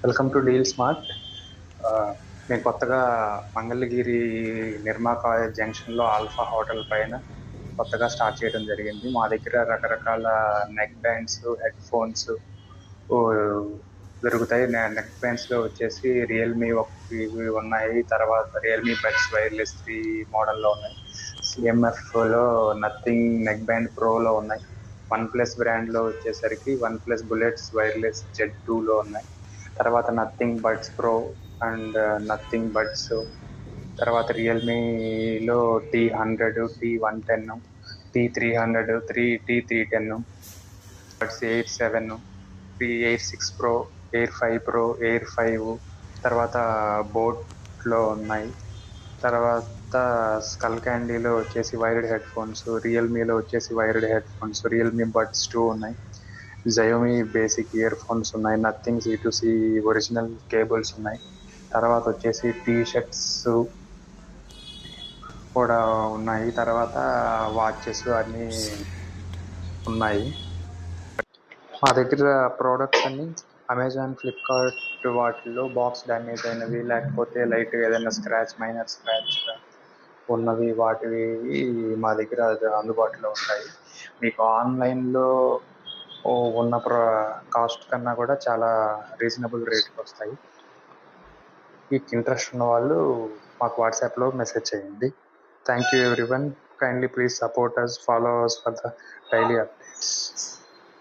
Welcome to deal smart. మేము కొత్తగా మంగళగిరి నిర్మా college జంక్షన్లో ఆల్ఫా హోటల్ పైన కొత్తగా స్టార్ట్ చేయడం జరిగింది. మా దగ్గర రకరకాల నెక్ బ్యాండ్స్, హెడ్ ఫోన్స్ దొరుకుతాయి. నెక్ బ్యాండ్స్లో వచ్చేసి రియల్మీ ఇవి ఉన్నాయి. తర్వాత రియల్మీ బడ్స్ వైర్లెస్ 3 మోడల్లో ఉన్నాయి. సిఎంఎఫ్లో నథింగ్ నెక్ బ్యాండ్ ప్రోలో ఉన్నాయి. వన్ ప్లస్ బ్రాండ్లో వచ్చేసరికి వన్ ప్లస్ బుల్లెట్స్ వైర్లెస్ Z2లో ఉన్నాయి. తర్వాత nothing buds pro and nothing buds, తర్వాత రియల్మీలో T100, T110, T300, T310, buds air 7, air 6 pro, air 5 pro, air 5, తర్వాత బోట్లో ఉన్నాయి. తర్వాత స్కల్ క్యాండీలో వచ్చేసి వైర్డ్ హెడ్ ఫోన్స్, రియల్మీలో వచ్చేసి wired head phones, Realme buds 2 ఉన్నాయి. జయోమీ బేసిక్ ఇయర్ ఫోన్స్ ఉన్నాయి. నథింగ్ C2C ఒరిజినల్ కేబుల్స్ ఉన్నాయి. తర్వాత వచ్చేసి టీ షర్ట్స్ కూడా ఉన్నాయి. తర్వాత వాచెస్ అన్నీ ఉన్నాయి. మా దగ్గర ప్రోడక్ట్స్ అన్ని అమెజాన్, ఫ్లిప్కార్ట్ వాటిల్లో బాక్స్ డ్యామేజ్ అయినవి, లేకపోతే లైట్ ఏదైనా మైనర్ స్క్రాచ్ ఉన్నవి వాటివి మా దగ్గర అందుబాటులో ఉంటాయి. మీకు ఆన్లైన్లో ఉన్న కాస్ట్ కన్నా కూడా చాలా రీజనబుల్ రేట్కి వస్తాయి. మీకు ఇంట్రెస్ట్ ఉన్న వాళ్ళు మాకు వాట్సాప్లో మెసేజ్ చేయండి. Thank you everyone. Kindly please support us, follow us for the daily updates.